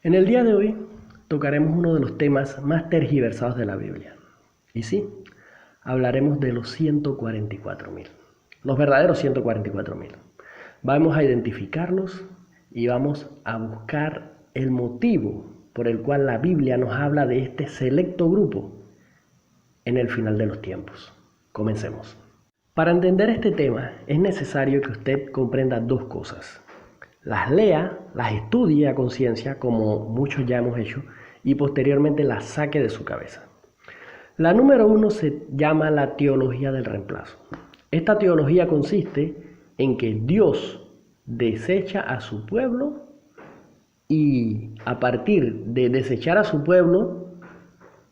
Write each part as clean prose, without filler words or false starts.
En el día de hoy tocaremos uno de los temas más tergiversados de la Biblia. Y sí, hablaremos de los 144.000, los verdaderos 144.000. Vamos a identificarlos y vamos a buscar el motivo por el cual la Biblia nos habla de este selecto grupo en el final de los tiempos. Comencemos. Para entender este tema es necesario que usted comprenda dos cosas. Las lea, las estudie a conciencia, como muchos ya hemos hecho, y posteriormente las saque de su cabeza. La número 1 se llama la teología del reemplazo. Esta teología consiste en que Dios desecha a su pueblo y a partir de desechar a su pueblo,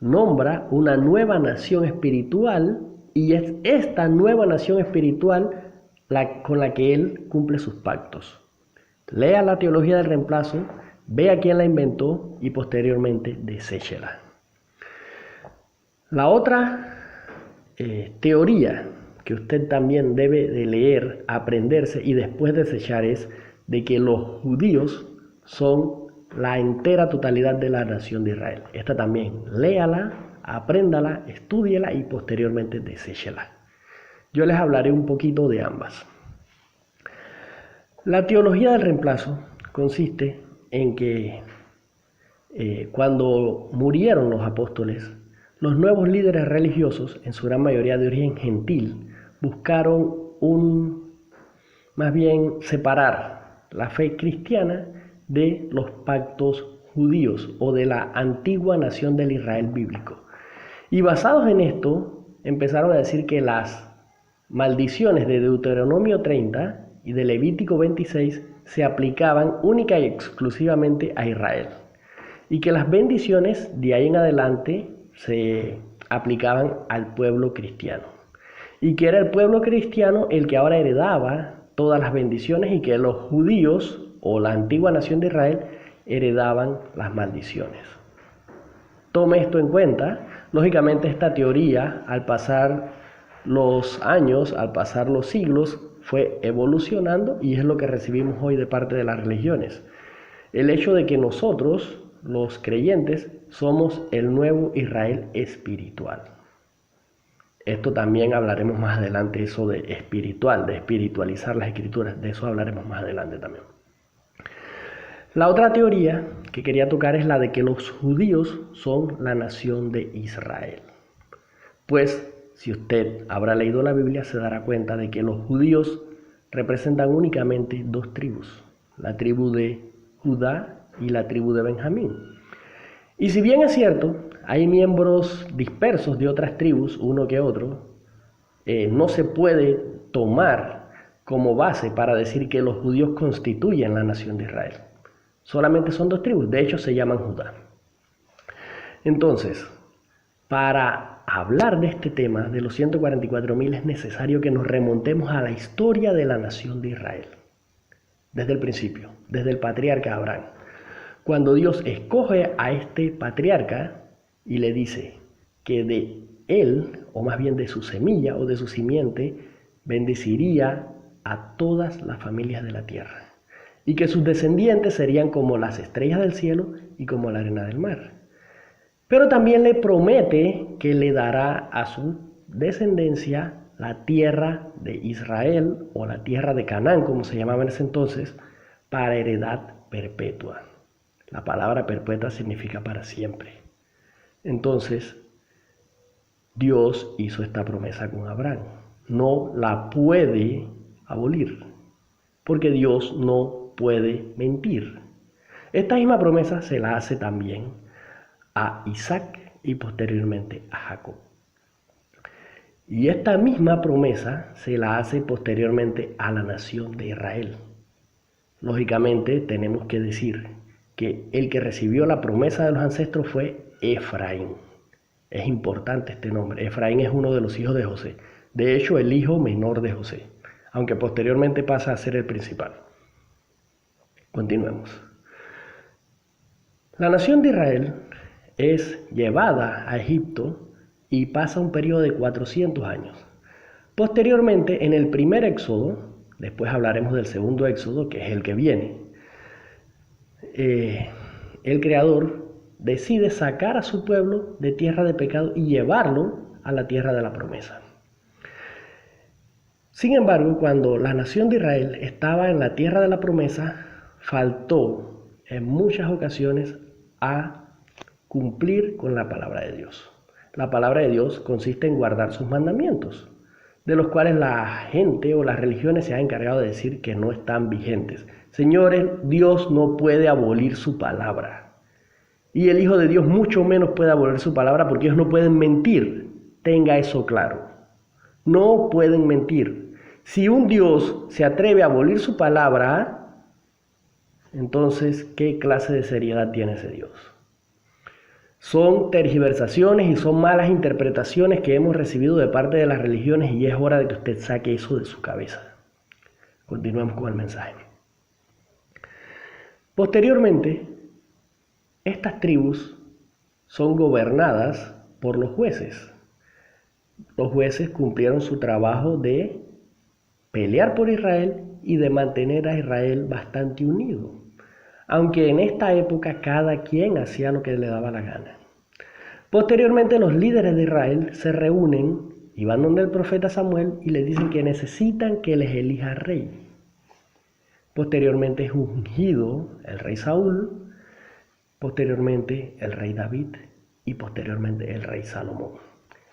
nombra una nueva nación espiritual y es esta nueva nación espiritual con la que Él cumple sus pactos. Lea la teología del reemplazo, vea quién la inventó y posteriormente deséchela. La otra teoría que usted también debe de leer, aprenderse y después desechar es de que los judíos son la entera totalidad de la nación de Israel. Esta también, léala, apréndala, estúdiela y posteriormente deséchela. Yo les hablaré un poquito de ambas. La teología del reemplazo consiste en que cuando murieron los apóstoles, los nuevos líderes religiosos, en su gran mayoría de origen gentil, buscaron más bien separar la fe cristiana de los pactos judíos o de la antigua nación del Israel bíblico. Y basados en esto, empezaron a decir que las maldiciones de Deuteronomio 30 y de Levítico 26 se aplicaban única y exclusivamente a Israel y que las bendiciones de ahí en adelante se aplicaban al pueblo cristiano y que era el pueblo cristiano el que ahora heredaba todas las bendiciones y que los judíos o la antigua nación de Israel heredaban las maldiciones. Tome esto en cuenta. Lógicamente esta teoría, al pasar los años, al pasar los siglos, fue evolucionando y es lo que recibimos hoy de parte de las religiones. El hecho de que nosotros, los creyentes, somos el nuevo Israel espiritual. Esto también hablaremos más adelante, eso de espiritual, de espiritualizar las escrituras, de eso hablaremos más adelante también. La otra teoría que quería tocar es la de que los judíos son la nación de Israel. Pues si usted habrá leído la Biblia, se dará cuenta de que los judíos representan únicamente dos tribus, la tribu de Judá y la tribu de Benjamín. Y si bien es cierto, hay miembros dispersos de otras tribus, uno que otro, no se puede tomar como base para decir que los judíos constituyen la nación de Israel. Solamente son dos tribus, de hecho se llaman Judá. Entonces, para hablar de este tema de los 144.000 es necesario que nos remontemos a la historia de la nación de Israel. Desde el principio, desde el patriarca Abraham. Cuando Dios escoge a este patriarca y le dice que de él, o más bien de su semilla o de su simiente, bendeciría a todas las familias de la tierra. Y que sus descendientes serían como las estrellas del cielo y como la arena del mar. Pero también le promete que le dará a su descendencia la tierra de Israel o la tierra de Canaán, como se llamaba en ese entonces, para heredad perpetua. La palabra perpetua significa para siempre. Entonces, Dios hizo esta promesa con Abraham. No la puede abolir, porque Dios no puede mentir. Esta misma promesa se la hace también a Isaac y posteriormente a Jacob. Y esta misma promesa se la hace posteriormente a la nación de Israel. Lógicamente tenemos que decir que el que recibió la promesa de los ancestros fue Efraín. Es importante este nombre. Efraín es uno de los hijos de José. De hecho, el hijo menor de José, aunque posteriormente pasa a ser el principal. Continuemos. La nación de Israel es llevada a Egipto y pasa un periodo de 400 años. Posteriormente, en el primer éxodo, después hablaremos del segundo éxodo, que es el que viene, el Creador decide sacar a su pueblo de tierra de pecado y llevarlo a la tierra de la promesa. Sin embargo, cuando la nación de Israel estaba en la tierra de la promesa, faltó en muchas ocasiones a cumplir con la palabra de Dios. La palabra de Dios consiste en guardar sus mandamientos, de los cuales la gente o las religiones se han encargado de decir que no están vigentes. Señores, Dios no puede abolir su palabra. Y el Hijo de Dios mucho menos puede abolir su palabra, porque ellos no pueden mentir. Tenga eso claro. No pueden mentir. Si un Dios se atreve a abolir su palabra, entonces, ¿qué clase de seriedad tiene ese Dios? Son tergiversaciones y son malas interpretaciones que hemos recibido de parte de las religiones, y es hora de que usted saque eso de su cabeza. Continuemos con el mensaje. Posteriormente, estas tribus son gobernadas por los jueces. Los jueces cumplieron su trabajo de pelear por Israel y de mantener a Israel bastante unido, aunque en esta época cada quien hacía lo que le daba la gana. Posteriormente, los líderes de Israel se reúnen y van donde el profeta Samuel y le dicen que necesitan que les elija rey. Posteriormente es ungido el rey Saúl, posteriormente el rey David y posteriormente el rey Salomón.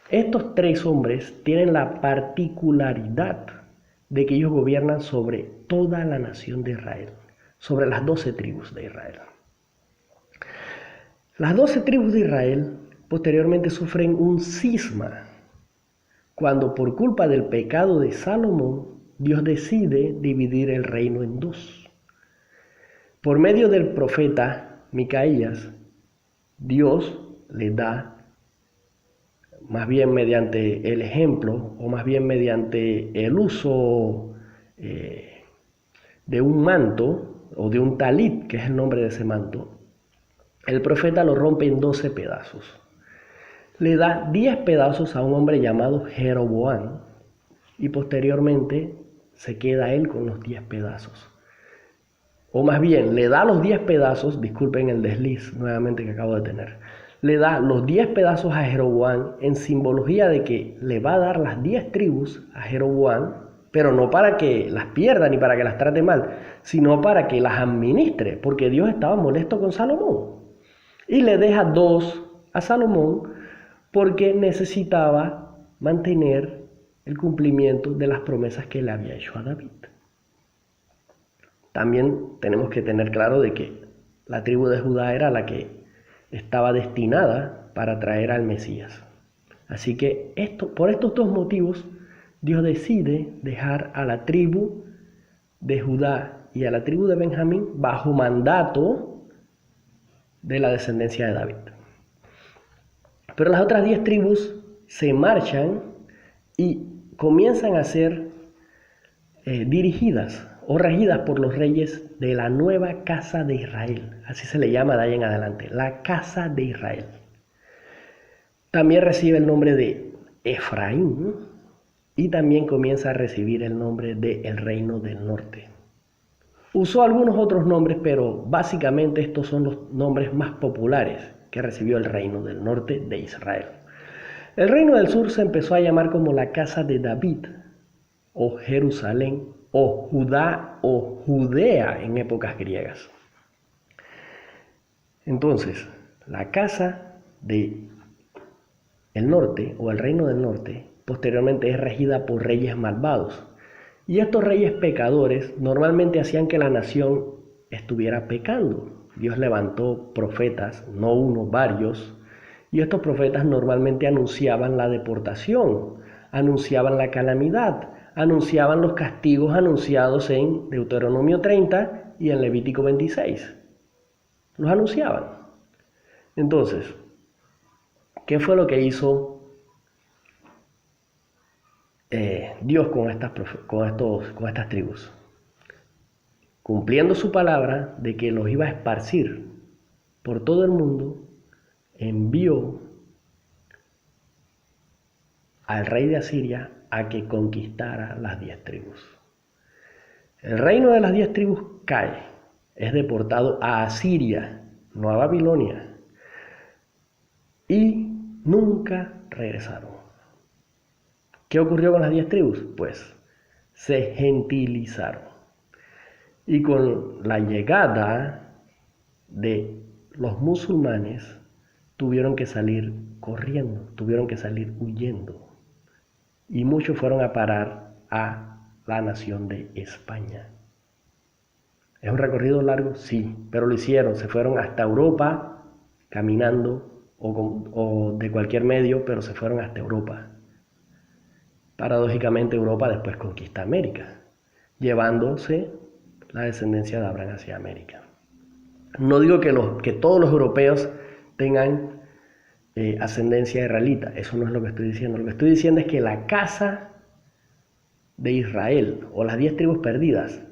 Estos tres hombres tienen la particularidad de que ellos gobiernan sobre toda la nación de Israel, sobre las 12 tribus de Israel. Las 12 tribus de Israel posteriormente sufren un cisma, cuando por culpa del pecado de Salomón, Dios decide dividir el reino en dos. Por medio del profeta Micaías, Dios le da, más bien mediante el ejemplo, o más bien mediante el uso de un manto, o de un talit, que es el nombre de ese manto, el profeta lo rompe en 12 pedazos. Le da 10 pedazos a un hombre llamado Jeroboam, y posteriormente se queda él con los 10 pedazos. O más bien, le da los 10 pedazos, disculpen el desliz nuevamente que acabo de tener, le da los 10 pedazos a Jeroboam en simbología de que le va a dar las 10 tribus a Jeroboam, pero no para que las pierda ni para que las trate mal, sino para que las administre, porque Dios estaba molesto con Salomón. Y le deja 2 a Salomón porque necesitaba mantener el cumplimiento de las promesas que le había hecho a David. También tenemos que tener claro de que la tribu de Judá era la que estaba destinada para traer al Mesías. Así que por estos dos motivos, Dios decide dejar a la tribu de Judá y a la tribu de Benjamín bajo mandato de la descendencia de David. Pero las otras 10 tribus se marchan y comienzan a ser dirigidas o regidas por los reyes de la nueva casa de Israel. Así se le llama de ahí en adelante, la casa de Israel. También recibe el nombre de Efraín y también comienza a recibir el nombre de el reino del norte. Usó algunos otros nombres, pero básicamente estos son los nombres más populares que recibió el reino del norte de Israel. El reino del sur se empezó a llamar como la casa de David, o Jerusalén, o Judá, o Judea en épocas griegas. Entonces, la casa de el norte, o el reino del norte, posteriormente es regida por reyes malvados. Y estos reyes pecadores normalmente hacían que la nación estuviera pecando. Dios levantó profetas, no uno, varios, y estos profetas normalmente anunciaban la deportación, anunciaban la calamidad, anunciaban los castigos anunciados en Deuteronomio 30 y en Levítico 26. Los anunciaban. Entonces, ¿qué fue lo que hizo Dios con estas tribus? Cumpliendo su palabra de que los iba a esparcir por todo el mundo, envió al rey de Asiria a que conquistara las 10 tribus. El reino de las 10 tribus cae, es deportado a Asiria, no a Babilonia, y nunca regresaron. ¿Qué ocurrió con las 10 tribus? Pues se gentilizaron. Y con la llegada de los musulmanes, tuvieron que salir corriendo, tuvieron que salir huyendo. Y muchos fueron a parar a la nación de España. ¿Es un recorrido largo? Sí, pero lo hicieron. Se fueron hasta Europa caminando o de cualquier medio, pero se fueron hasta Europa. Paradójicamente, Europa después conquista América, llevándose la descendencia de Abraham hacia América. No digo que todos los europeos tengan ascendencia israelita, eso no es lo que estoy diciendo. Lo que estoy diciendo es que la casa de Israel o las 10 tribus perdidas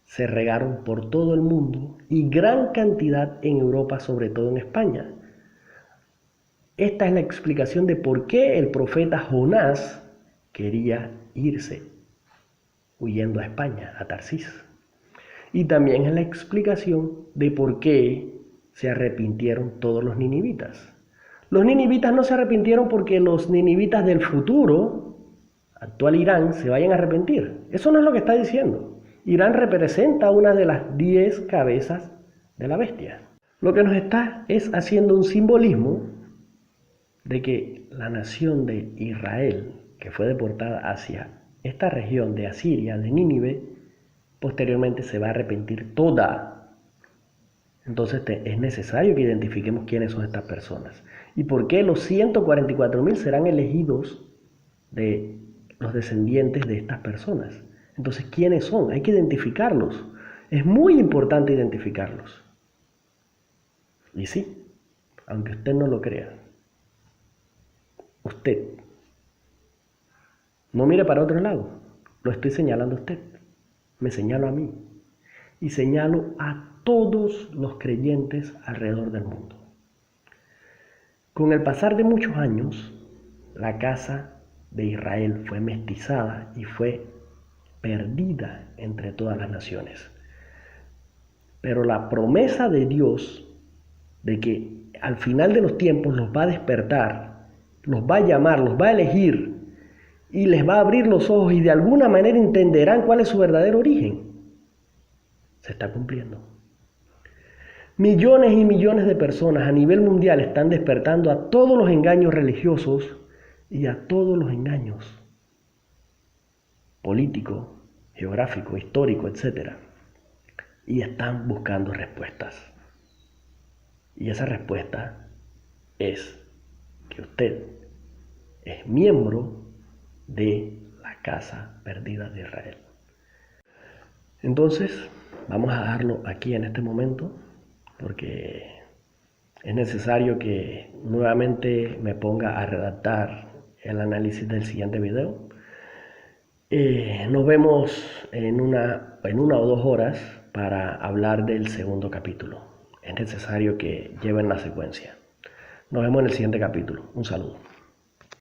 se regaron por todo el mundo y gran cantidad en Europa, sobre todo en España. Esta es la explicación de por qué el profeta Jonás quería irse huyendo a España, a Tarsis. Y también es la explicación de por qué se arrepintieron todos los ninivitas. Los ninivitas no se arrepintieron porque los ninivitas del futuro, actual Irán, se vayan a arrepentir. Eso no es lo que está diciendo. Irán representa una de las 10 cabezas de la bestia. Lo que nos está es haciendo un simbolismo de que la nación de Israel, que fue deportada hacia esta región de Asiria, de Nínive, posteriormente se va a arrepentir toda. Entonces es necesario que identifiquemos quiénes son estas personas y por qué los 144.000 serán elegidos de los descendientes de estas personas. Entonces, ¿quiénes son? Hay que identificarlos. Es muy importante identificarlos. Y sí, aunque usted no lo crea, usted no mire para otro lado, lo estoy señalando a usted, me señalo a mí y señalo a todos los creyentes alrededor del mundo. Con el pasar de muchos años, la casa de Israel fue mestizada y fue perdida entre todas las naciones. Pero la promesa de Dios de que al final de los tiempos los va a despertar, los va a llamar, los va a elegir y les va a abrir los ojos y de alguna manera entenderán cuál es su verdadero origen, se está cumpliendo. Millones y millones de personas a nivel mundial están despertando a todos los engaños religiosos y a todos los engaños político, geográfico, histórico, etc. Y están buscando respuestas. Y esa respuesta es que usted es miembro de la casa perdida de Israel. Entonces, vamos a dejarlo aquí en este momento, porque es necesario que nuevamente me ponga a redactar el análisis del siguiente video. Nos vemos en una o 2 horas para hablar del segundo capítulo. Es necesario que lleven la secuencia. Nos vemos en el siguiente capítulo. Un saludo.